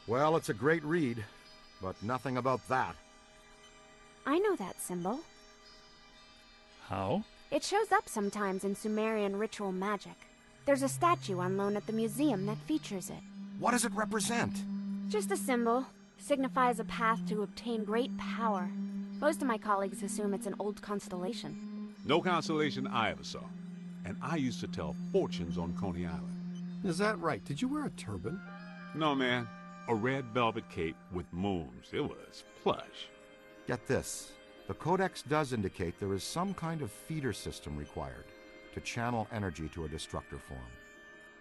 Well, it's a great read, but nothing about that. I know that symbol. How? It shows up sometimes in Sumerian ritual magic. There's a statue on loan at the museum that features it. What does it represent? Just a symbol. Signifies a path to obtain great power. Most of my colleagues assume it's an old constellation. No constellation I ever saw. And I used to tell fortunes on Coney Island. Is that right? Did you wear a turban? No, man. A red velvet cape with moons. It was plush. Get this. The Codex does indicate there is some kind of feeder system required to channel energy to a destructor form.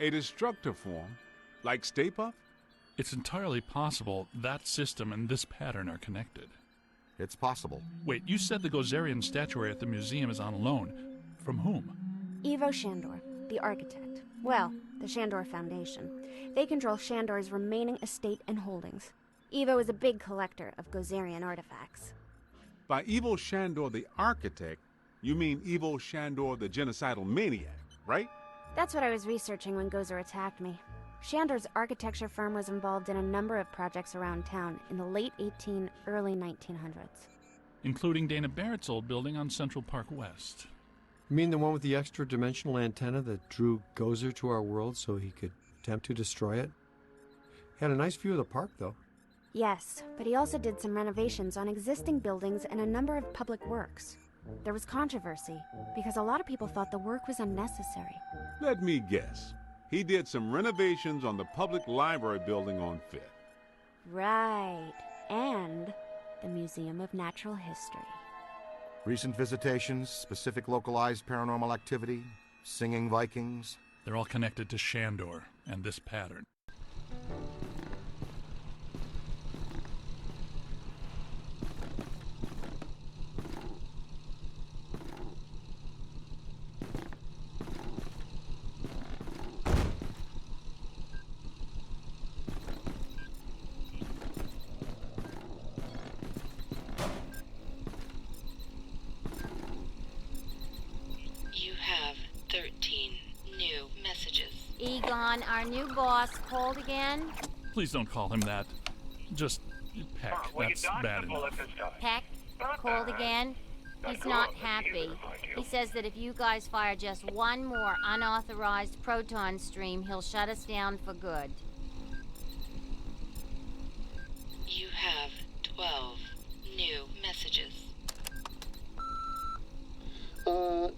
A destructor form? Like Stay Puft? It's entirely possible that system and this pattern are connected. It's possible. Wait, you said the Gozerian statuary at the museum is on loan. From whom? Ivo Shandor, the architect. Well, the Shandor Foundation. They control Shandor's remaining estate and holdings. Ivo is a big collector of Gozerian artifacts. By Ivo Shandor the architect, you mean Ivo Shandor the genocidal maniac, right? That's what I was researching when Gozer attacked me. Shandor's architecture firm was involved in a number of projects around town in the late early 1900s. Including Dana Barrett's old building on Central Park West. You mean the one with the extra-dimensional antenna that drew Gozer to our world so he could attempt to destroy it? Had a nice view of the park, though. Yes, but he also did some renovations on existing buildings and a number of public works. There was controversy, because a lot of people thought the work was unnecessary. Let me guess. He did some renovations on the public library building on Fifth. Right, and the Museum of Natural History. Recent visitations, specific localized paranormal activity, singing Vikings. They're all connected to Shandor and this pattern. You have 13 new messages. Egon, our new boss, called again? Please don't call him that. Just Peck. That's bad enough. Peck called again? He's not happy. He says that if you guys fire just one more unauthorized proton stream, he'll shut us down for good. You have 12 new messages.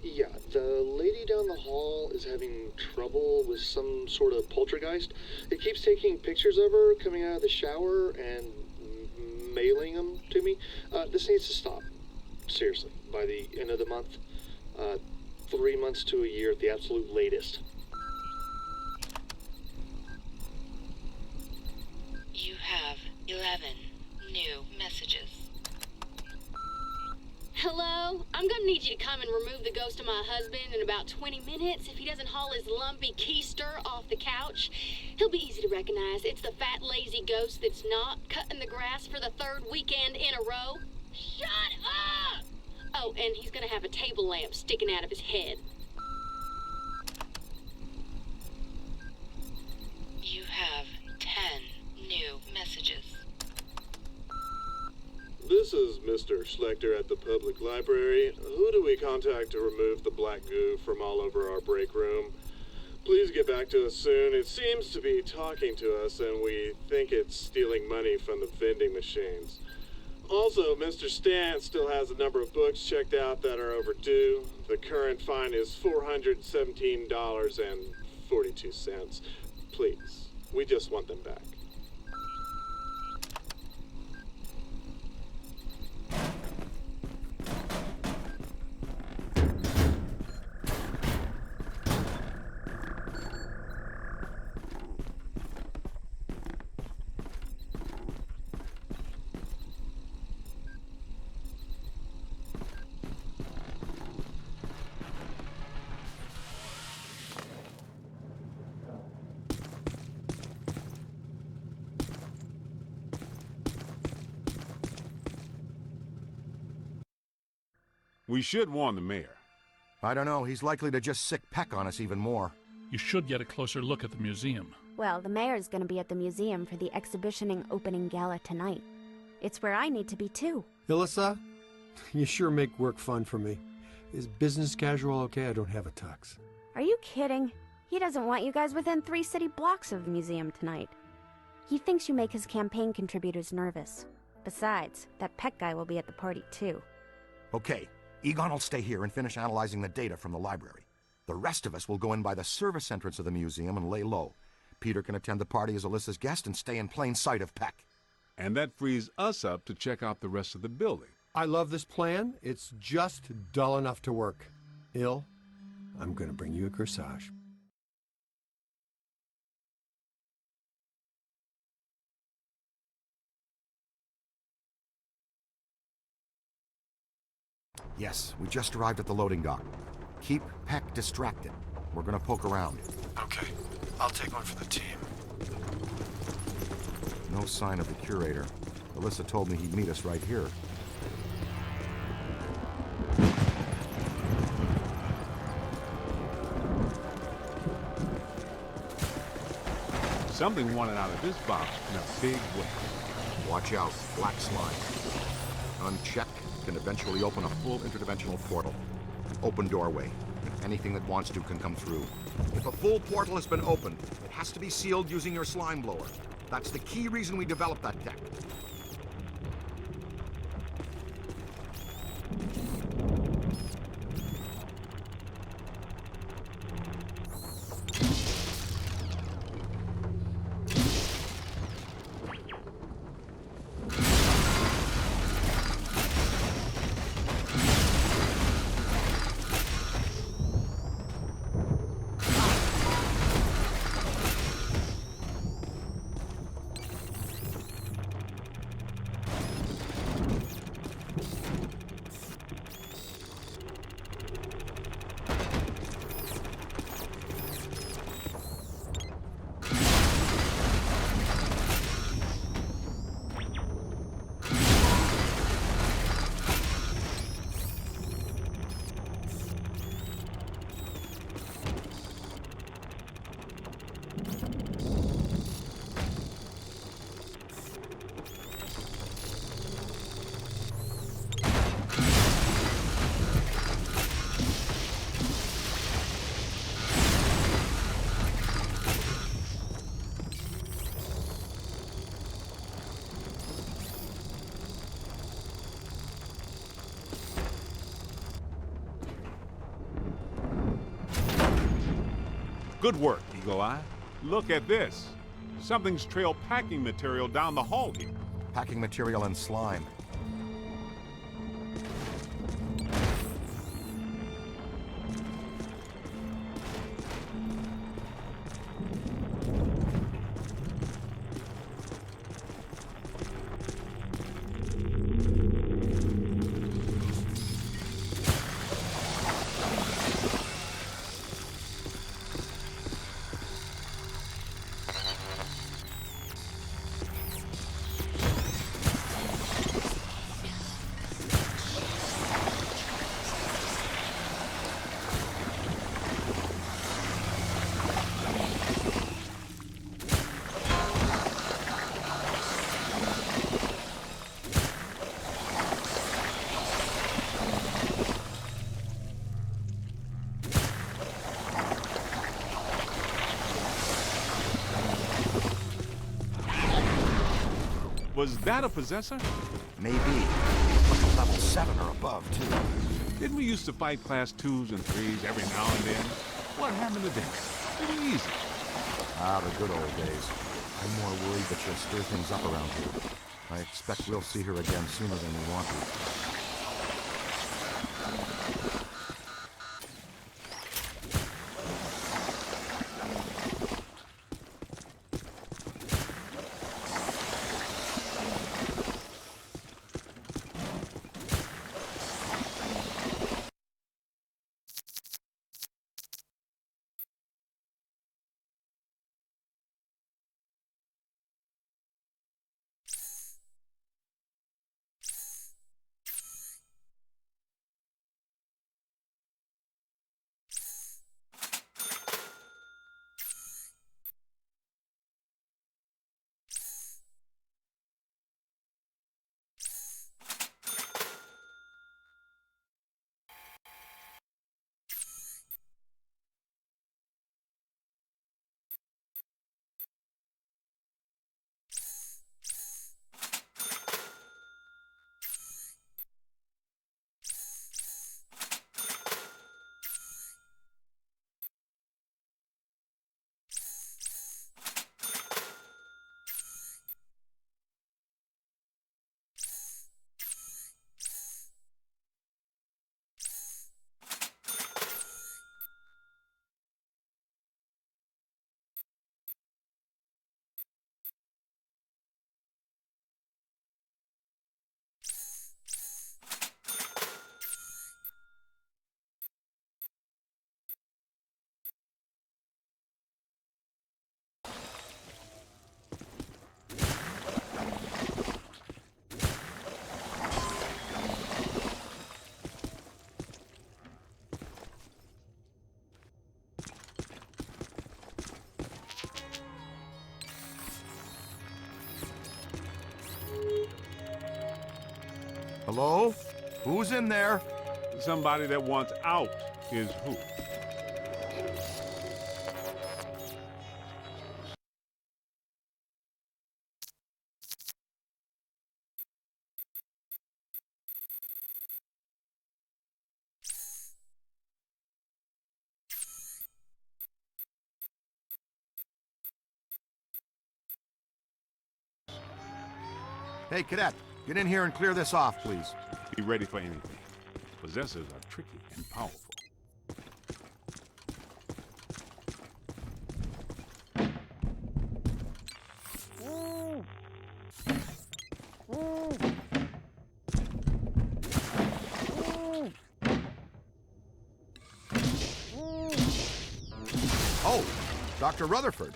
Yeah, the lady down the hall is having trouble with some sort of poltergeist. It keeps taking pictures of her coming out of the shower and mailing them to me. This needs to stop. Seriously, by the end of the month. 3 months to a year at the absolute latest. You have 11 new messages. Hello? I'm gonna need you to come and remove the ghost of my husband in about 20 minutes. If he doesn't haul his lumpy keister off the couch, he'll be easy to recognize. It's the fat, lazy ghost that's not cutting the grass for the third weekend in a row. Shut up! Oh, and he's gonna have a table lamp sticking out of his head. You have 10 new messages. This is Mr. Schlechter at the public library. Who do we contact to remove the black goo from all over our break room? Please get back to us soon. It seems to be talking to us, and we think it's stealing money from the vending machines. Also, Mr. Stant still has a number of books checked out that are overdue. The current fine is $417.42. Please, we just want them back. We should warn the mayor. I don't know, he's likely to just sick Peck on us even more. You should get a closer look at the museum. Well, the mayor's gonna be at the museum for the exhibitioning opening gala tonight. It's where I need to be too. Ilissa, you sure make work fun for me. Is business casual okay? I don't have a tux. Are you kidding? He doesn't want you guys within 3 city blocks of the museum tonight. He thinks you make his campaign contributors nervous. Besides, that Peck guy will be at the party too. Okay, Egon will stay here and finish analyzing the data from the library. The rest of us will go in by the service entrance of the museum and lay low. Peter can attend the party as Alyssa's guest and stay in plain sight of Peck. And that frees us up to check out the rest of the building. I love this plan. It's just dull enough to work. Il, I'm going to bring you a corsage. Yes, we just arrived at the loading dock. Keep Peck distracted. We're gonna poke around. Okay, I'll take one for the team. No sign of the curator. Alyssa told me he'd meet us right here. Something wanted out of this box in a big way. Watch out, black slime. Unchecked can eventually open a full interdimensional portal. An open doorway. Anything that wants to can come through. If a full portal has been opened, it has to be sealed using your slime blower. That's the key reason we developed that tech. Good work, Eagle Eye. Look at this. Something's trailed packing material down the hall here. Packing material and slime. Was that a possessor? Maybe. Look at level 7 or above, too. Didn't we used to fight class 2s and 3s every now and then? What happened to them? Pretty easy. Ah, the good old days. I'm more worried that she'll stir things up around here. I expect we'll see her again sooner than we want to. Hello? Who's in there? Somebody that wants out is who? Hey, Cadet, get in here and clear this off, please. Be ready for anything. Possessors are tricky and powerful. Oh, Dr. Rutherford.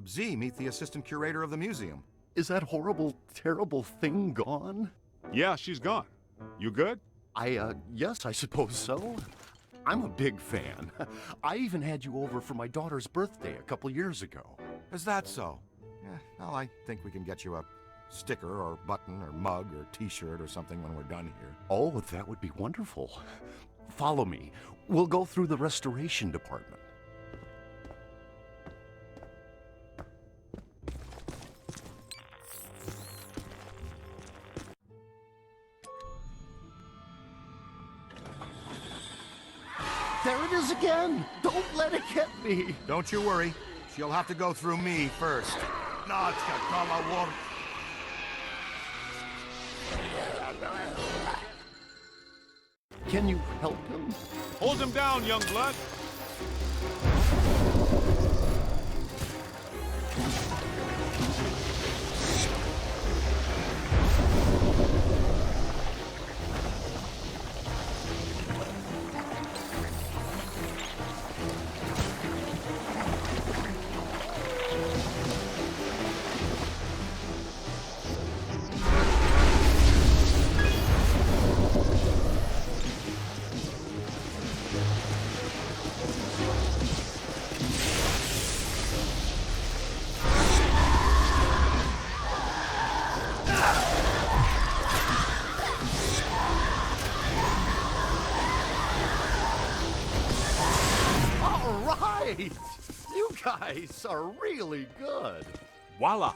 Z, meet the assistant curator of the museum. Is that horrible, terrible thing gone? Yeah, she's gone. You good? Yes, I suppose so. I'm a big fan. I even had you over for my daughter's birthday a couple years ago. Is that so? Yeah, well, I think we can get you a sticker or button or mug or t-shirt or something when we're done here. Oh, that would be wonderful. Follow me. We'll go through the restoration department. There it is again! Don't let it get me! Don't you worry. She'll have to go through me first. Can you help him? Hold him down, young blood. You guys are really good. Voila!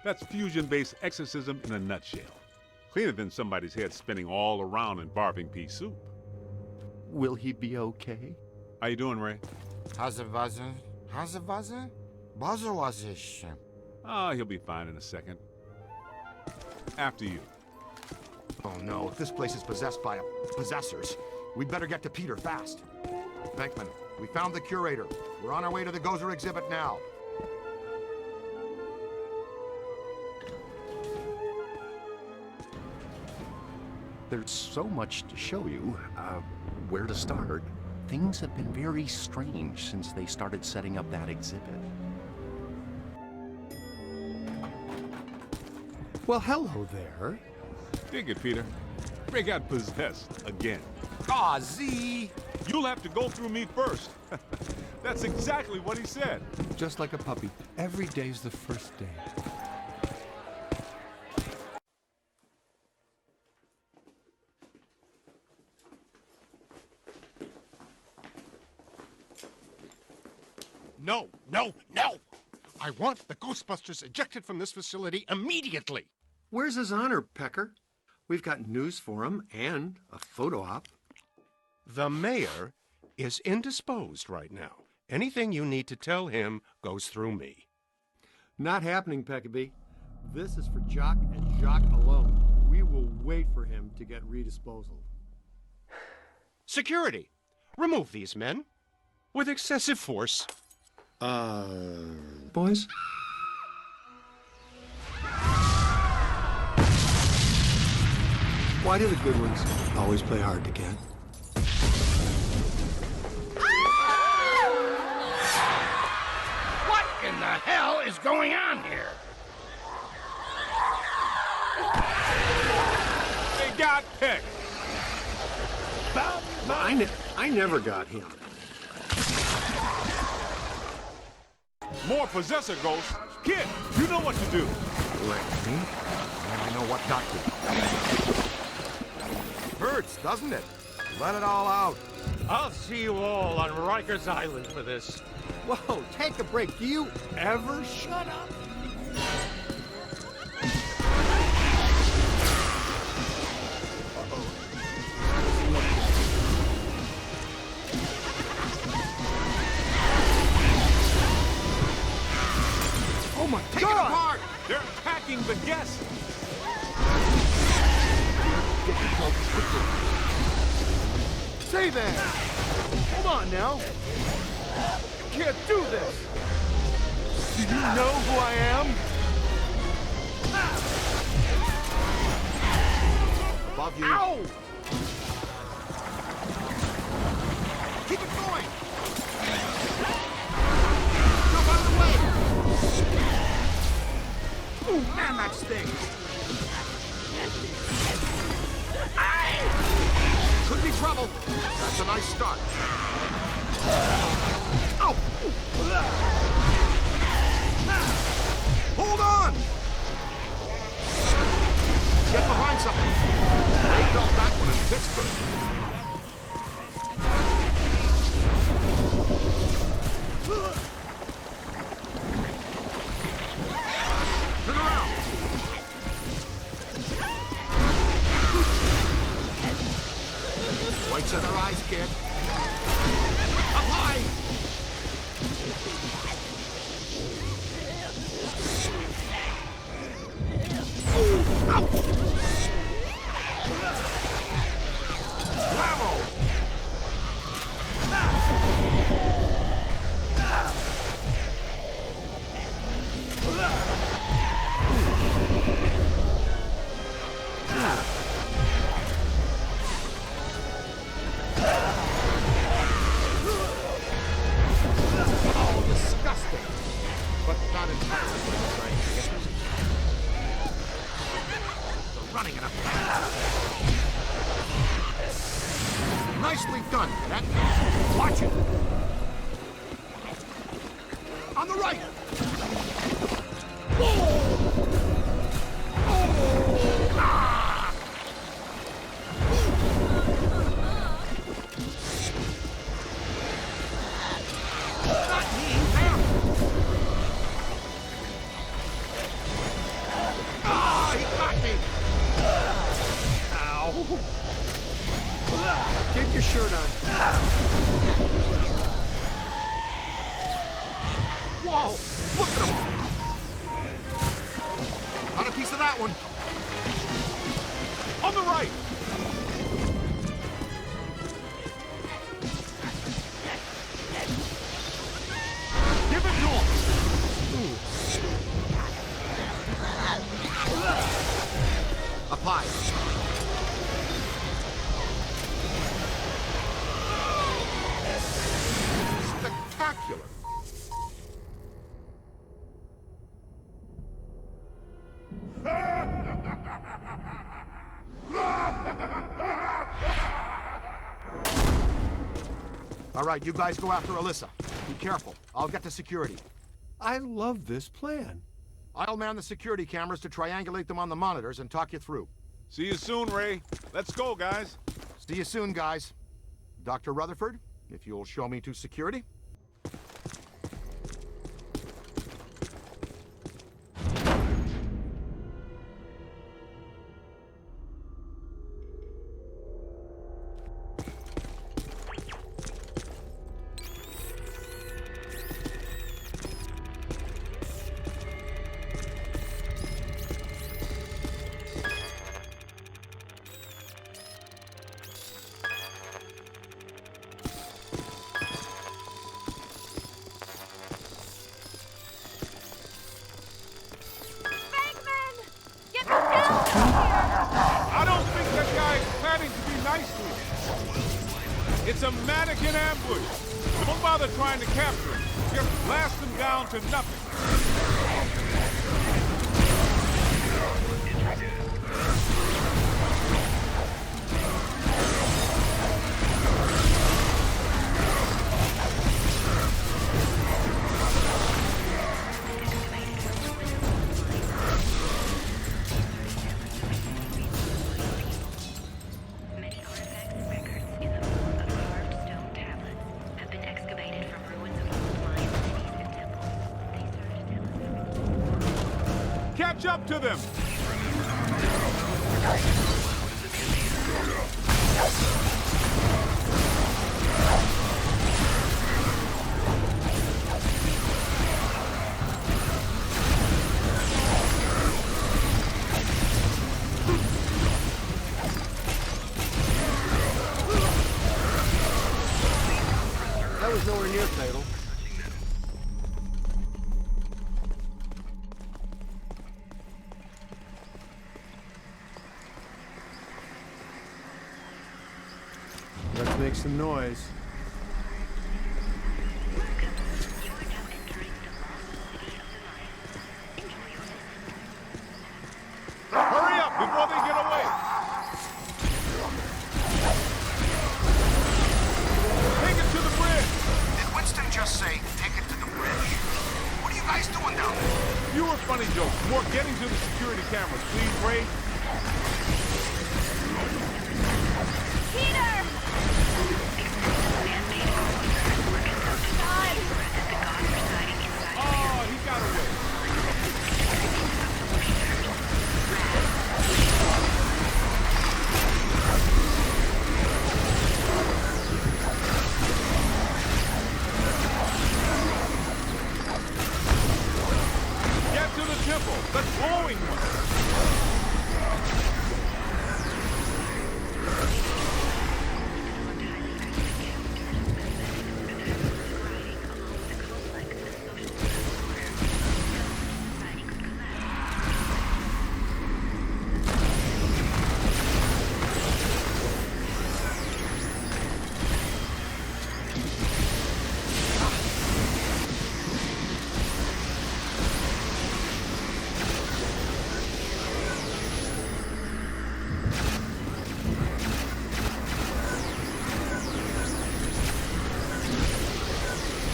That's fusion-based exorcism in a nutshell. Cleaner than somebody's head spinning all around in barbing pea soup. Will he be okay? How you doing, Ray? Ah, he'll be fine in a second. After you. Oh no, if this place is possessed by possessors, we'd better get to Peter fast. Venkman, we found the curator. We're on our way to the Gozer exhibit now. There's so much to show you. Where to start? Things have been very strange since they started setting up that exhibit. Well, hello there. Dig it, Peter. Ray got possessed again. Aw, Z! You'll have to go through me first. That's exactly what he said. Just like a puppy. Every day's the first day. No, no, no! I want the Ghostbusters ejected from this facility immediately! Where's his honor, Pecker? We've got news for him and a photo op. The mayor is indisposed right now. Anything you need to tell him goes through me. Not happening, Peckaby. This is for Jock and Jock alone. We will wait for him to get redisposal. Security! Remove these men. With excessive force. Boys? Why do the good ones always play hard to get? What in the hell is going on here? They got picked. I never got him. More possessor ghosts. Kid, you know what to do. Like me? And I know what not to do. hurts, doesn't it? Let it all out. I'll see you all on Rikers Island for this. Whoa, take a break. Do you ever shut up? Oh my God! Take it apart! They're attacking the guests! Get the focus quickly. Stay there! Hold on now. You can't do this! Do you know who I am? Above you. Ow! Keep it going! Jump out of the way! Ooh, man, that stings! Could be trouble. That's a nice start. Ow! Hold on! Get behind something. They felt that one in Pittsburgh. Turn around. Whites in their eyes, kid. Up high! Ooh, ow! Bravo! Oh, disgusting! But not entirely what I'm trying to get. They're running in a pack. Nicely done, Cadet. Watch it! On the right! Oh! Oh! Ah! Not me, them! Ah, he got me! Ow! Keep your shirt on. Whoa! Look at him! Got a piece of that one. On the right! Give it to him! Up high. Spectacular! All right, you guys go after Alyssa. Be careful. I'll get to security. I love this plan. I'll man the security cameras to triangulate them on the monitors and talk you through. See you soon, Ray. Let's go, guys. See you soon, guys. Dr. Rutherford, if you'll show me to security. I don't think that guy is planning to be nice to him. It's a mannequin ambush. Don't bother trying to capture him. Just blast him down to nothing. Catch up to them! That was nowhere near fatal. Let's make some noise. Hurry up before they get away! Take it to the bridge! Did Winston just say, take it to the bridge? What are you guys doing down there? Fewer funny jokes, more getting to the security cameras, please, Ray. Peter! Oh, he got away. Get to the temple, the glowing one.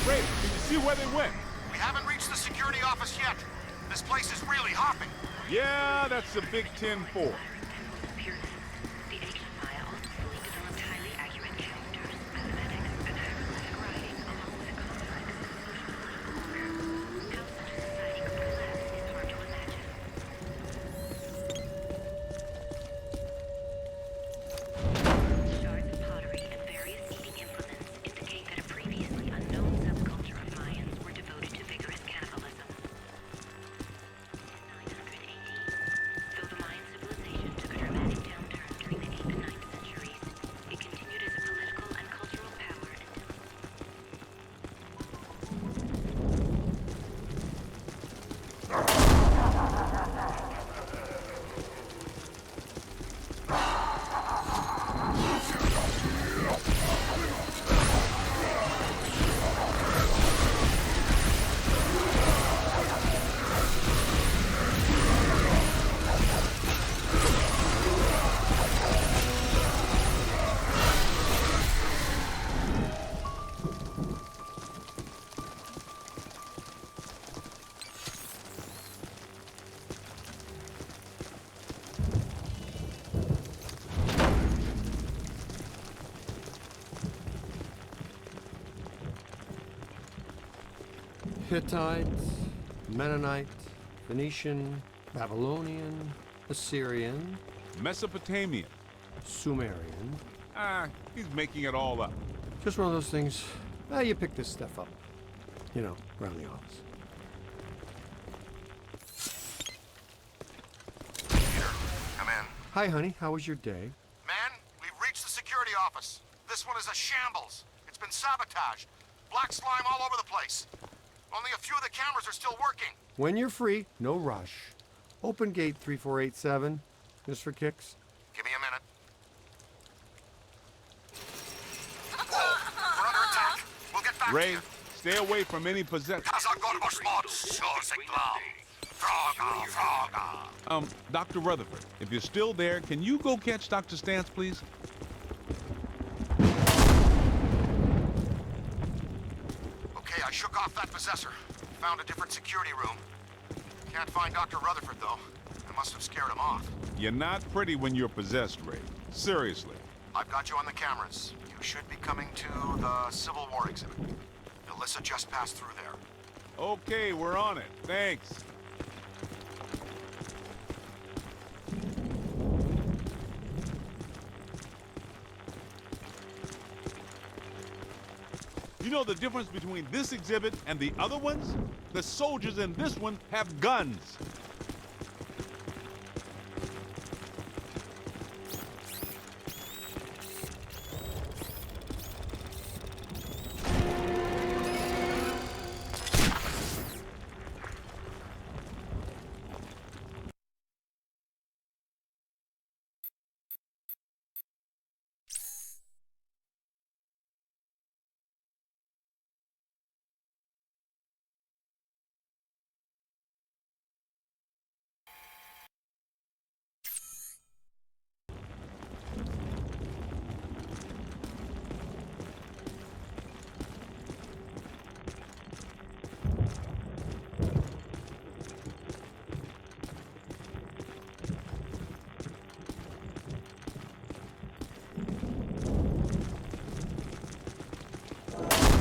Ray, can you see where they went? We haven't reached the security office yet. This place is really hopping. Yeah, that's the Big 10-4. Hittite, Mennonite, Phoenician, Babylonian, Assyrian, Mesopotamian. Sumerian. Ah, he's making it all up. Just one of those things. You pick this stuff up. You know, around the office. Peter, come in. Hi, honey. How was your day? Man, we've reached the security office. This one is a shambles. It's been sabotaged. Black slime all over the place. Only a few of the cameras are still working. When you're free, no rush. Open gate 3487, just for kicks. Give me a minute. Whoa, we're under attack. We'll get back to Ray, you. stay away from any possession. Dr. Rutherford, if you're still there, can you go catch Dr. Stantz, please? Okay, I shook off that possessor. Found a different security room. Can't find Dr. Rutherford, though. I must have scared him off. You're not pretty when you're possessed, Ray. Seriously. I've got you on the cameras. You should be coming to the Civil War exhibit. Alyssa just passed through there. Okay, we're on it. Thanks. know the difference between this exhibit and the other ones? The soldiers in this one have guns.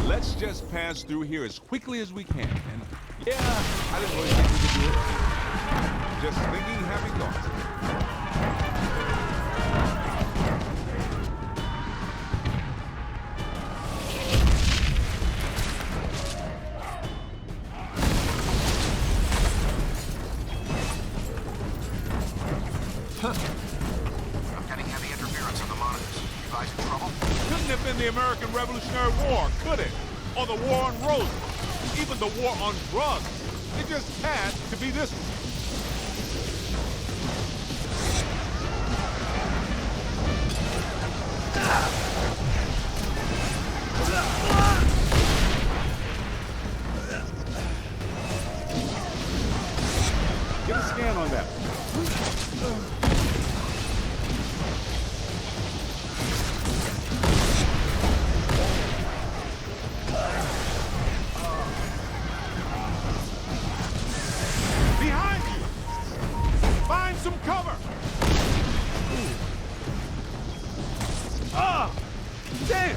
Let's just pass through here as quickly as we can. And yeah, I didn't really think we could do it. Just thinking happy thoughts. I'm getting heavy interference on the monitors. You guys in trouble? Couldn't have been the American Revolutionary War, could it? Or the war on roses. Even the war on drugs. It just had to be this one. Get a scan on that. Behind you! Find some cover! Ah! Damn!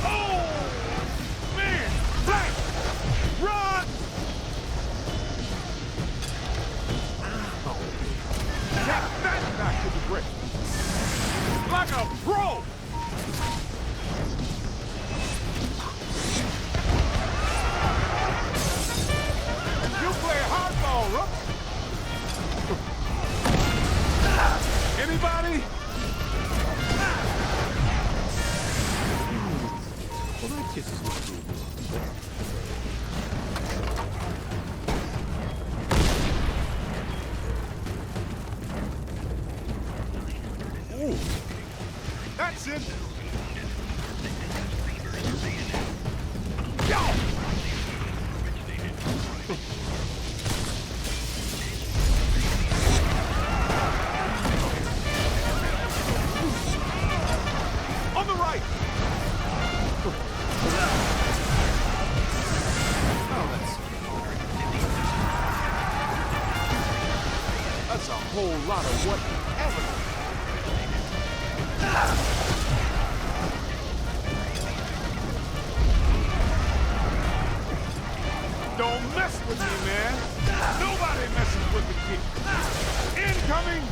Oh! Man! Flank! Run! Get that back to the grip! Like a pro! You play hardball, Rook! Anybody? Well, that kisses my boo. Ooh. That's it! Yo! On the right! That's a whole lot of whatever. Don't mess with me, man. Nobody messes with the kid. Incoming!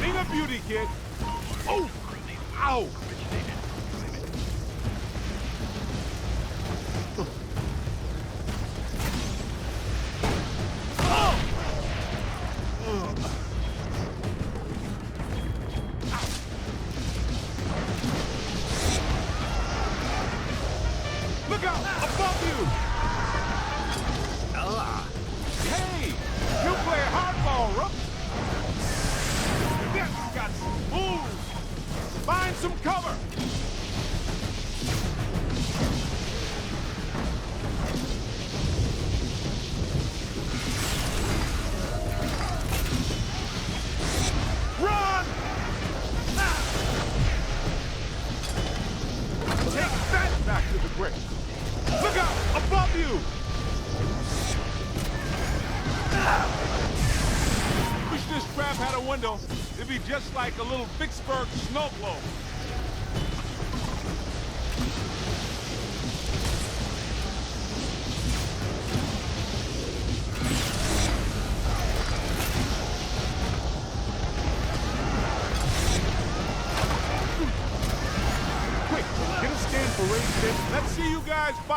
Need a beauty kit. Oh! Ow! Look out! Above you! Hey! You play hardball, Rook! Yes, got some moves! Find some cover! Run! Take that back to the grip! Look out! Above you! Wish this crap had a window. It'd be just like a little Vicksburg snow globe.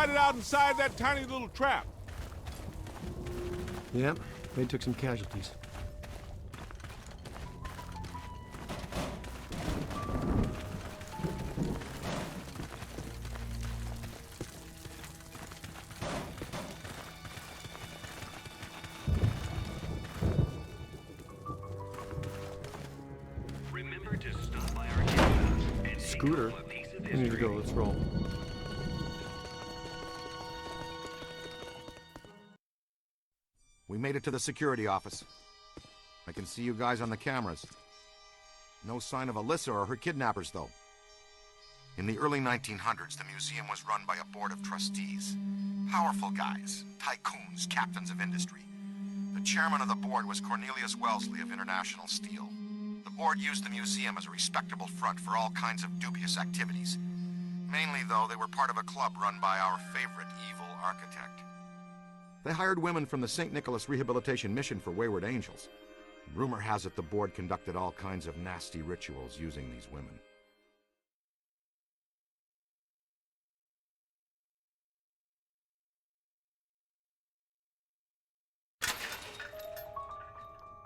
fight it out inside that tiny little trap. Yep, they took some casualties. Remember to stop by our camphouse and Scooter, take a piece of we need to go. Let's roll. We made it to the security office. I can see you guys on the cameras. No sign of Alyssa or her kidnappers, though. In the early 1900s, the museum was run by a board of trustees. Powerful guys, tycoons, captains of industry. The chairman of the board was Cornelius Wellesley of International Steel. The board used the museum as a respectable front for all kinds of dubious activities. Mainly, though, they were part of a club run by our favorite evil architect. They hired women from the St. Nicholas Rehabilitation Mission for Wayward Angels. Rumor has it the board conducted all kinds of nasty rituals using these women.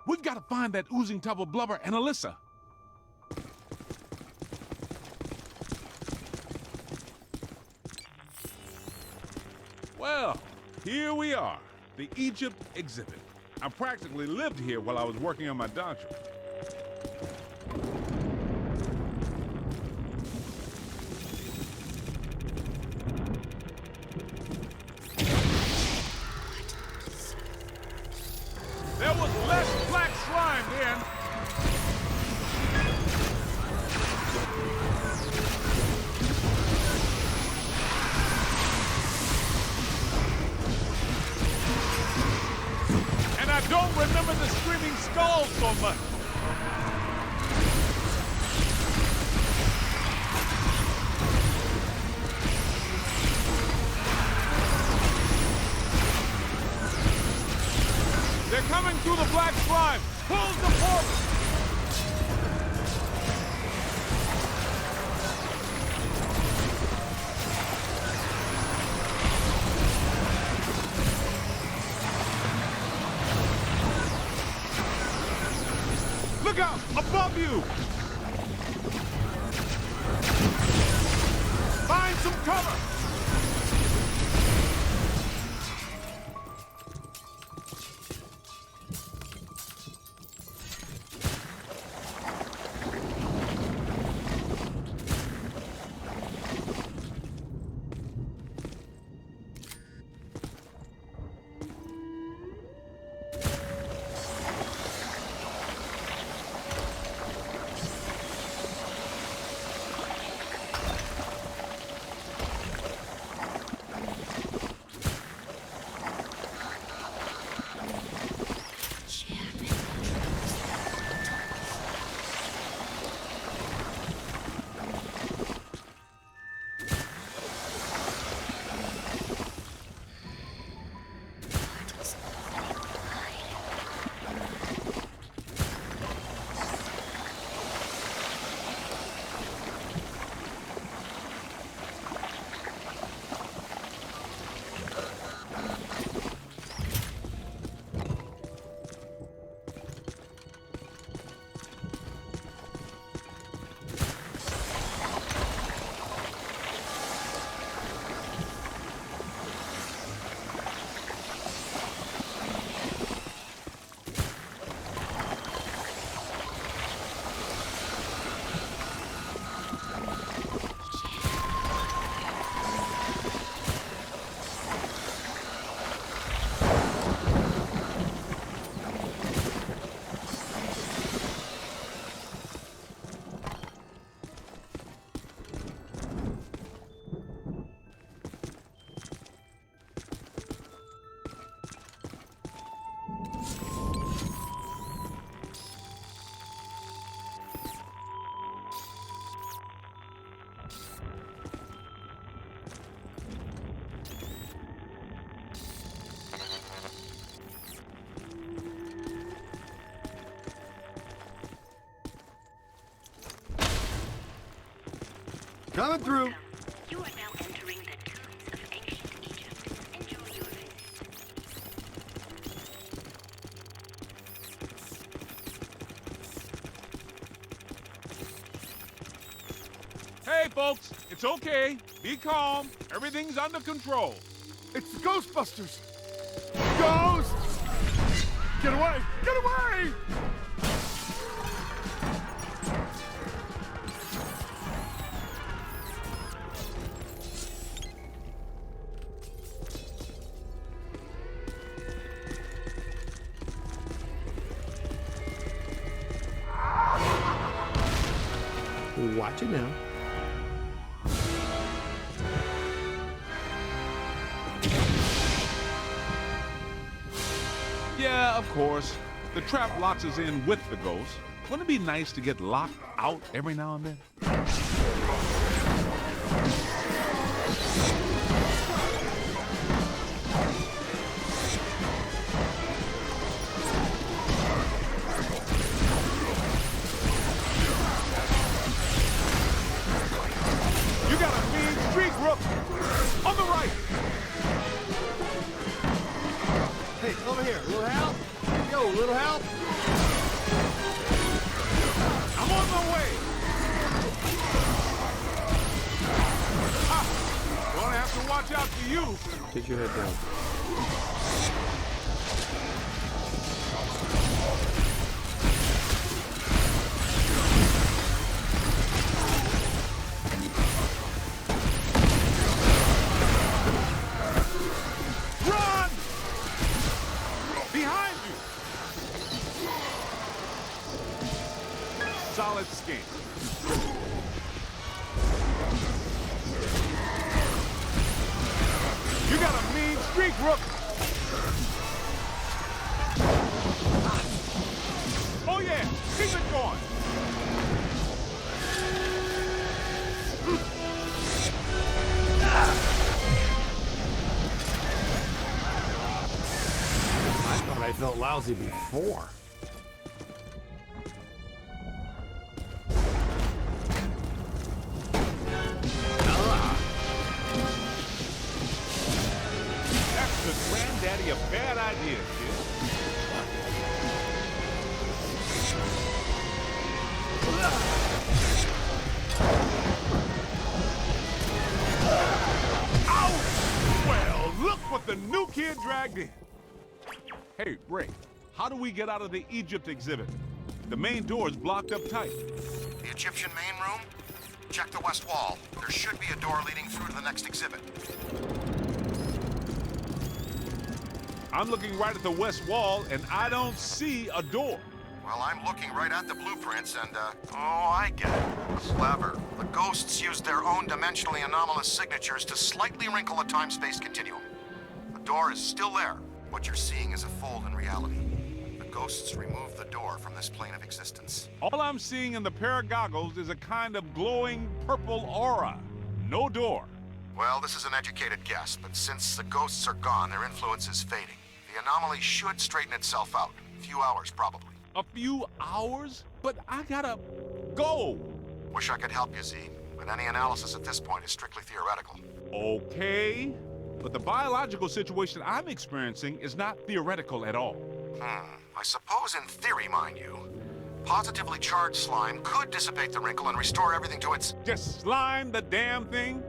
We've got to find that oozing tub of blubber and Alyssa. Well, here we are, the Egypt exhibit. I practically lived here while I was working on my doctorate. There was less black slime then. And I don't remember the screaming skulls so much. They're coming through the black slime. Close the portal. Look out! Above you! Find some cover! Coming through. You are now entering the tombs of ancient folks. It's okay. Be calm. Everything's under control. It's the Ghostbusters! Ghosts! Get away! Get away! Watch it now. Yeah, of course. The trap locks us in with the ghost. Wouldn't it be nice to get locked out every now and then? You got a mean streak, Rook! On the right! Hey, over here. Little help? Yo, little help? I'm on my way! Gonna have to watch out for you. Get your head down. Run! Behind you! Solid skin. You got a mean streak, Rook! Oh yeah, keep it going! I thought I felt lousy before. That's the granddaddy of bad ideas, kid. Ouch! Well, look what the new kid dragged in. Hey, Ray, how do we get out of the Egypt exhibit? The main door is blocked up tight. The Egyptian main room? Check the west wall. There should be a door leading through to the next exhibit. I'm looking right at the west wall, and I don't see a door. Well, I'm looking right at the blueprints, and, oh, I get it. Clever. The ghosts used their own dimensionally anomalous signatures to slightly wrinkle the time-space continuum. The door is still there. What you're seeing is a fold in reality. The ghosts removed the door from this plane of existence. All I'm seeing in the pair of goggles is a kind of glowing purple aura. No door. Well, this is an educated guess, but since the ghosts are gone, their influence is fading. The anomaly should straighten itself out. A few hours, probably. A few hours? But I gotta go. Wish I could help you, Z, but any analysis at this point is strictly theoretical. Okay. But the biological situation I'm experiencing is not theoretical at all. I suppose in theory, mind you, positively charged slime could dissipate the wrinkle and restore everything to its... Just slime the damn thing?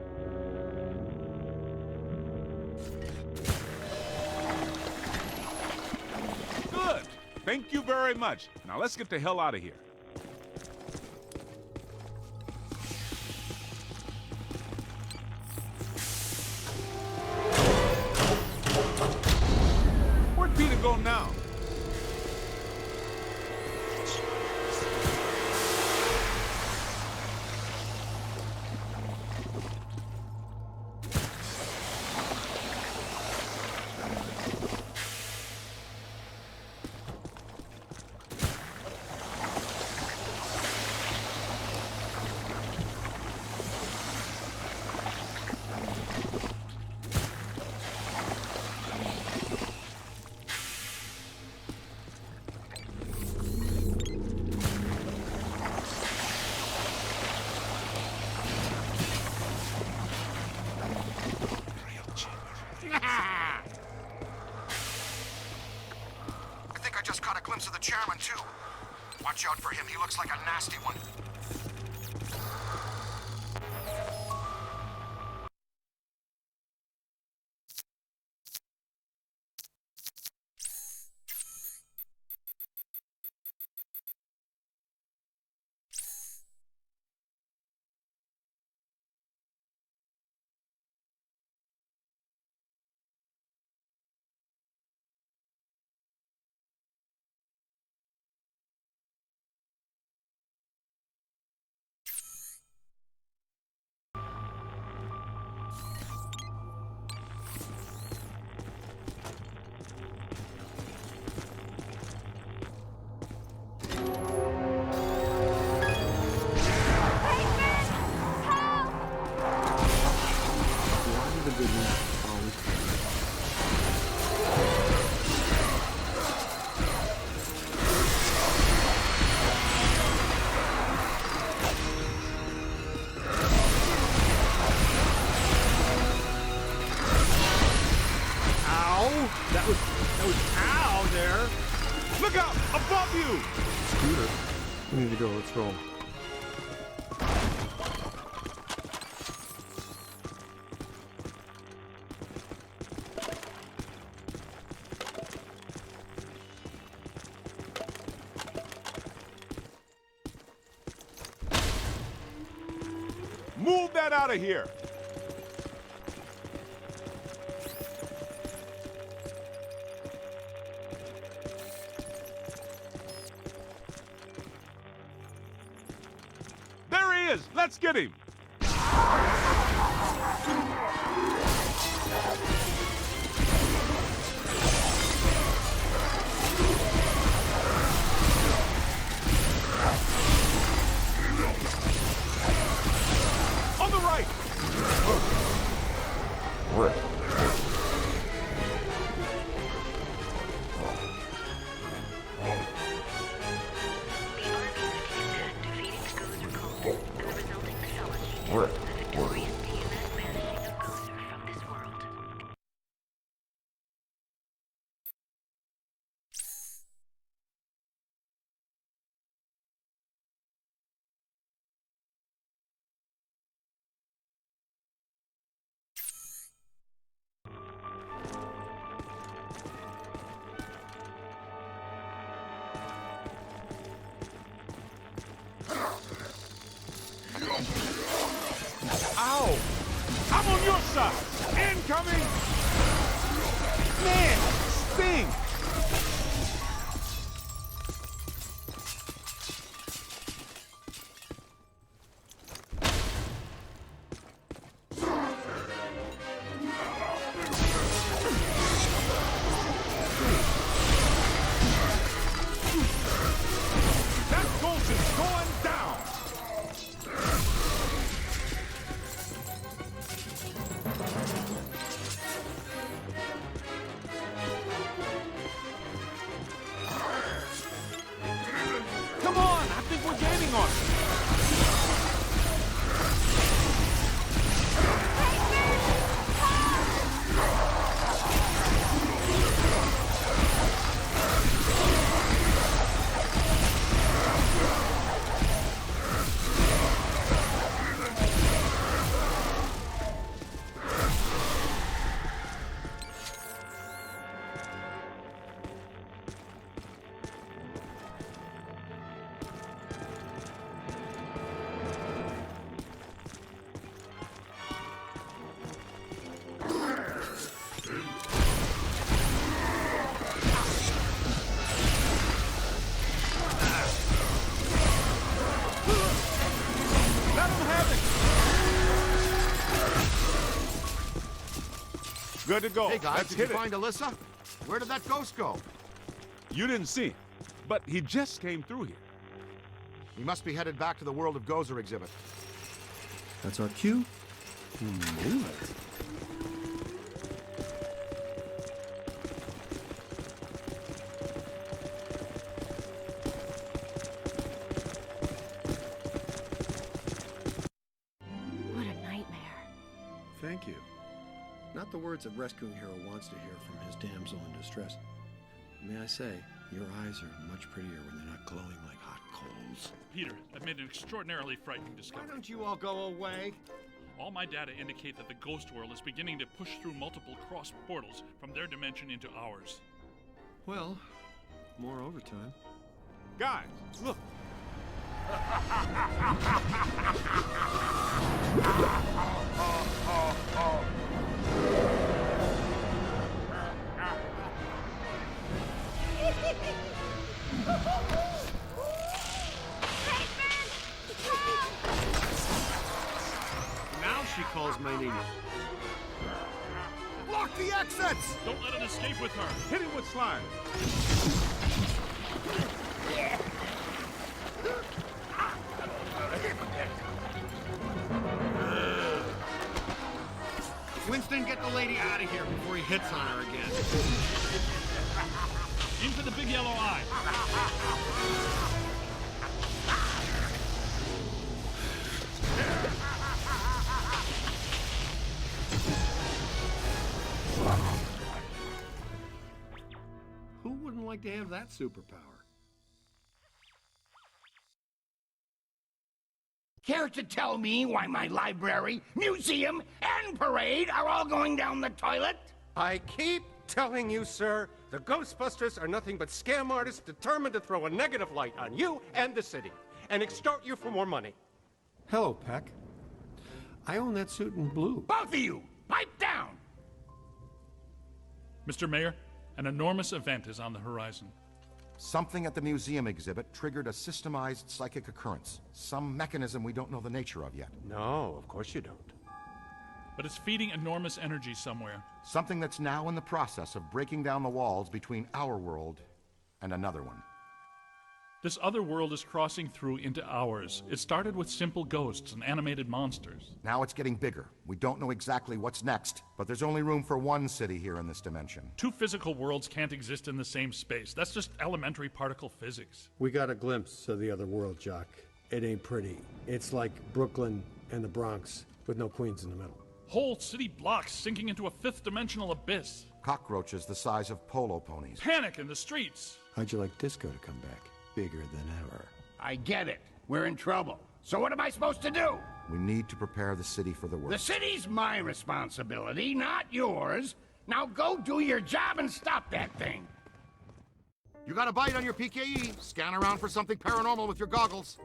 Good. Thank you very much. Now let's get the hell out of here. Where'd Peter go now? I think I just caught a glimpse of the chairman, too. Watch out for him. He looks like a nasty one. That was Al there. Look out! Above you! Scooter. We need to go. Let's roll. Move that out of here! There he is! Let's get him! On the right! Ow! I'm on your side! Incoming! Man! Sting! That ghost is going down! Come on! I think we're gaining on it! Let him have it! Good to go. Hey guys, Let's did you hit it. find Alyssa? Where did that ghost go? You didn't see him, but he just came through here. He must be headed back to the World of Gozer exhibit. That's our cue. Move it. What a nightmare. Thank you. Not the words a rescuing hero wants to hear from his damsel in distress. May I say, your eyes are much prettier when they're not glowing like hot coals. Peter, I've made an extraordinarily frightening discovery. Why don't you all go away? All my data indicate that the ghost world is beginning to push through multiple cross portals from their dimension into ours. Well, more overtime. Guys, look. Now she calls my name. Block the exits! Don't let it escape with her. Hit him with slime. Winston, get the lady out of here before he hits on her again. In for the big yellow eye. like to have that superpower? Care to tell me why my library, museum, and parade are all going down the toilet? I keep telling you, sir, the Ghostbusters are nothing but scam artists determined to throw a negative light on you and the city, and extort you for more money. Hello, Peck. I own that suit in blue. Both of you, pipe down! Mr. Mayor, an enormous event is on the horizon. Something at the museum exhibit triggered a systemized psychic occurrence. Some mechanism we don't know the nature of yet. No, of course you don't. But it's feeding enormous energy somewhere. Something that's now in the process of breaking down the walls between our world and another one. This other world is crossing through into ours. It started with simple ghosts and animated monsters. Now it's getting bigger. We don't know exactly what's next, but there's only room for one city here in this dimension. Two physical worlds can't exist in the same space. That's just elementary particle physics. We got a glimpse of the other world, Jock. It ain't pretty. It's like Brooklyn and the Bronx, with no Queens in the middle. Whole city blocks sinking into a fifth-dimensional abyss. Cockroaches the size of polo ponies. Panic in the streets. How'd you like disco to come back? Bigger than ever. I get it. We're in trouble. So what am I supposed to do? We need to prepare the city for the worst. The city's my responsibility, not yours. Now go do your job and stop that thing. You got a bite on your PKE. Scan around for something paranormal with your goggles.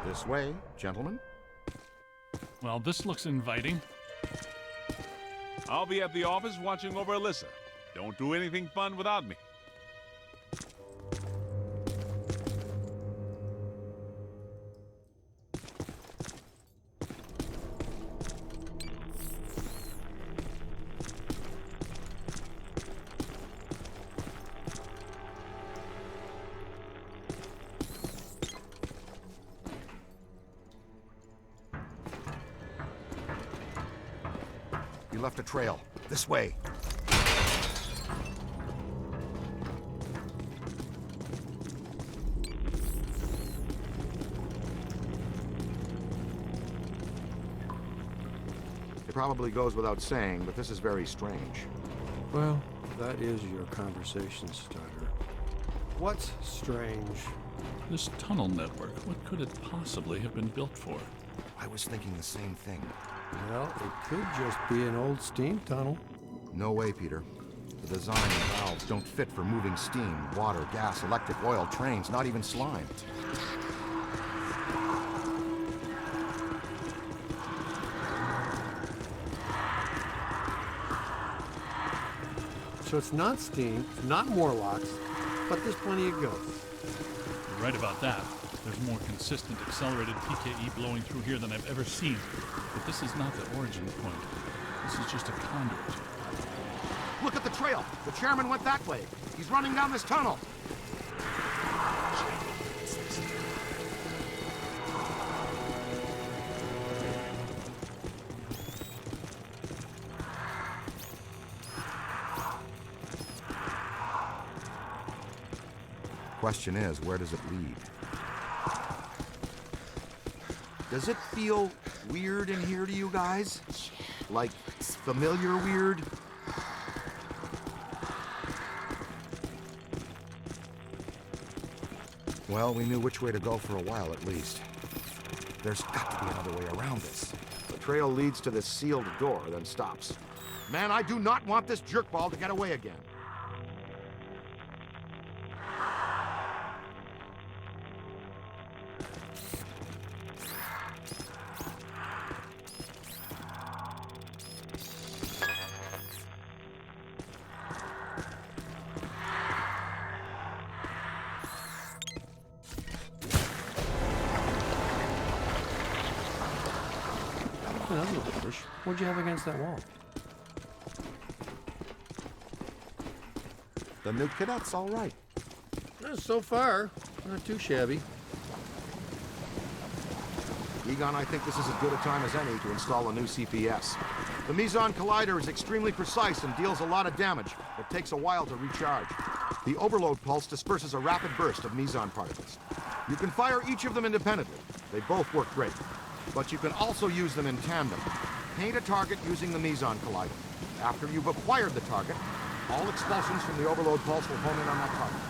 This way, gentlemen. Well, this looks inviting. I'll be at the office watching over Alyssa. Don't do anything fun without me. You left a trail. This way. It probably goes without saying, but this is very strange. Well, that is your conversation starter. What's strange? This tunnel network, what could it possibly have been built for? I was thinking the same thing. Well, it could just be an old steam tunnel. No way, Peter. The design and valves don't fit for moving steam, water, gas, electric, oil, trains, not even slime. So it's not steam, not Morlocks, but there's plenty of ghosts. You're right about that. There's more consistent, accelerated PKE blowing through here than I've ever seen. But this is not the origin point. This is just a conduit. Look at the trail. The chairman went that way. He's running down this tunnel. Question is, where does it lead? Does it feel weird in here to you guys? Like familiar weird? Well, we knew which way to go for a while at least. There's got to be another way around this. The trail leads to this sealed door, then stops. Man, I do not want this jerkball to get away again. of the British, what'd you have against that wall? The new cadet's all right. So far, not too shabby. Egon, I think this is as good a time as any to install a new CPS. The Meson Collider is extremely precise and deals a lot of damage, but takes a while to recharge. The overload pulse disperses a rapid burst of Meson particles. You can fire each of them independently. They both work great. But you can also use them in tandem. Paint a target using the Meson Collider. After you've acquired the target, all expulsions from the overload pulse will home in on that target.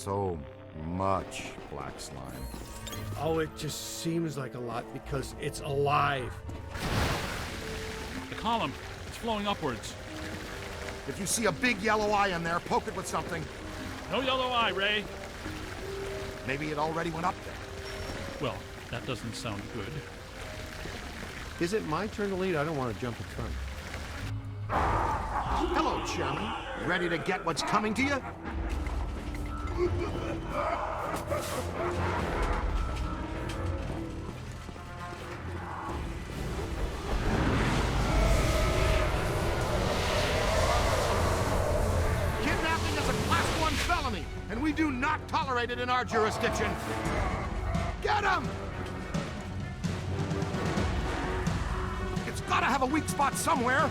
So much black slime. Oh, it just seems like a lot because it's alive. The column, it's flowing upwards. If you see a big yellow eye in there, poke it with something. No yellow eye, Ray. Maybe it already went up there. Well, that doesn't sound good. Is it my turn to lead? I don't want to jump in front. Hello, Chairman. Ready to get what's coming to you? Kidnapping is a Class 1 felony, and we do not tolerate it in our jurisdiction. Get him! It's gotta have a weak spot somewhere.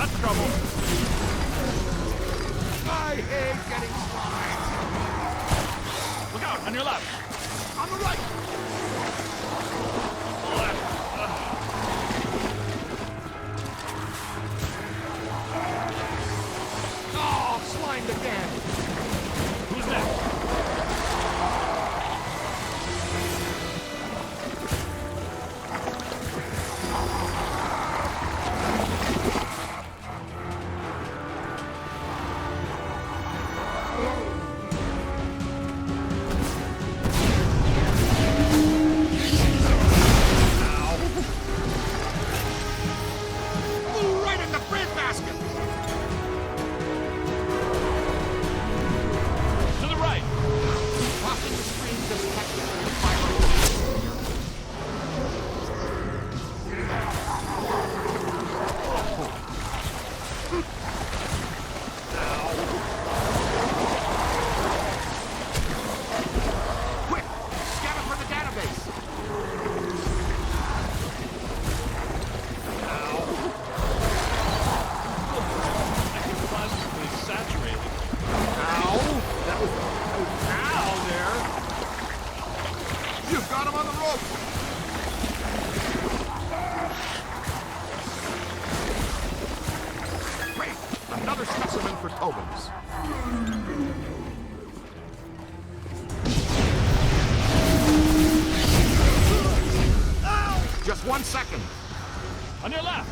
That's trouble. I hate getting slimed. Look out, on your left. On the right. Oh, slimed again. Who's next? Flew right in the breadbasket. To the right. Crossing the screen detected. Fire. Quick! Scan it for the database. Ectoplasmically saturated. Ow! That was ow there. You've got him on the rope. Great! Another specimen for Tobin's. Just 1 second. On your left.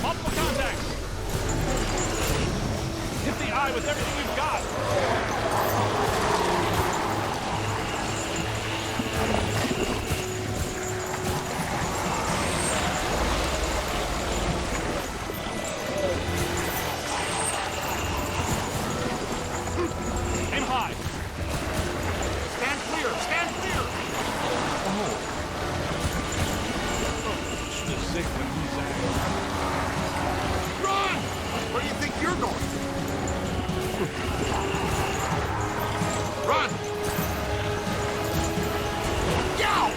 Multiple contacts. Hit the eye with everything we've got. Aim high. Stand clear! Stand clear! Should have zigged when he's angry. Run! Where do you think you're going? Run! Yow!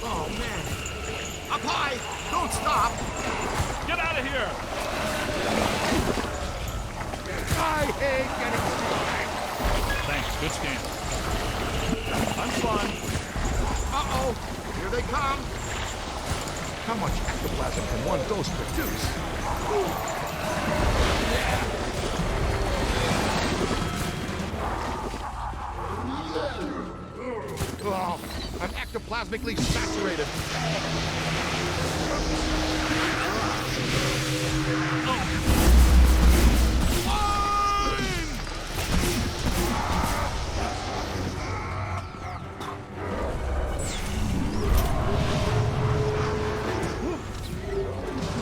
Oh, man. Up high! Don't stop! Get out of here. I hate getting slimed. Thanks. Good scan. I'm fine. Uh-oh! Here they come! How much ectoplasm can one ghost produce? Oh, I'm ectoplasmically saturated.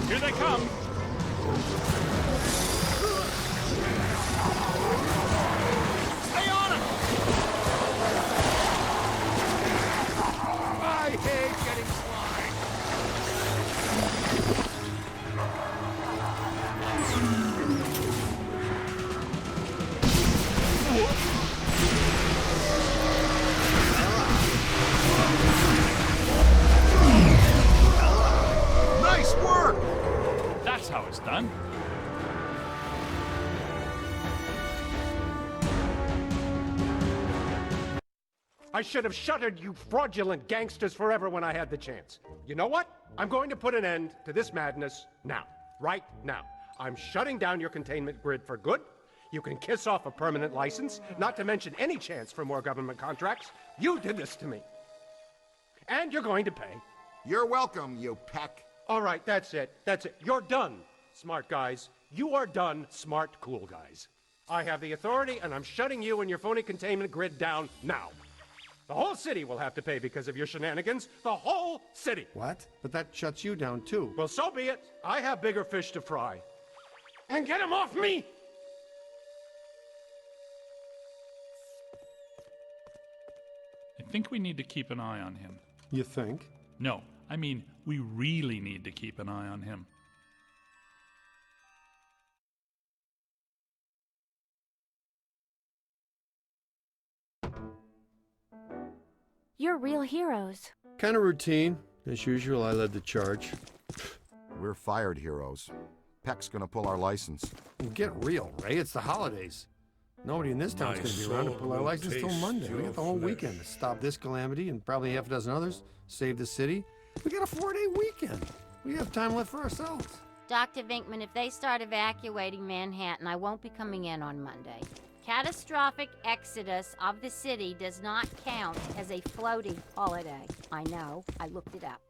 Here they come. Stay on him! I hate getting slimed. Nice work! That's how it's done. I should have shuttered you fraudulent gangsters forever when I had the chance. You know what? I'm going to put an end to this madness now. Right now. I'm shutting down your containment grid for good. You can kiss off a permanent license, not to mention any chance for more government contracts. You did this to me. And you're going to pay. You're welcome, you peck. All right, that's it. That's it. You're done, smart guys. You are done, smart, cool guys. I have the authority, and I'm shutting you and your phony containment grid down now. The whole city will have to pay because of your shenanigans. The whole city. What? But that shuts you down, too. Well, so be it. I have bigger fish to fry. And get him off me! I think we need to keep an eye on him. You think? No, I mean, we really need to keep an eye on him. You're real heroes. Kind of routine. As usual, I led the charge. We're fired heroes. Peck's gonna pull our license. Get real, Ray. It's the holidays. Nobody in this town's going to be around to pull our license till Monday. We got the whole weekend to stop this calamity and probably half a dozen others, save the city. We got a 4-day weekend. We have time left for ourselves. Dr. Vinkman, if they start evacuating Manhattan, I won't be coming in on Monday. Catastrophic exodus of the city does not count as a floating holiday. I know. I looked it up.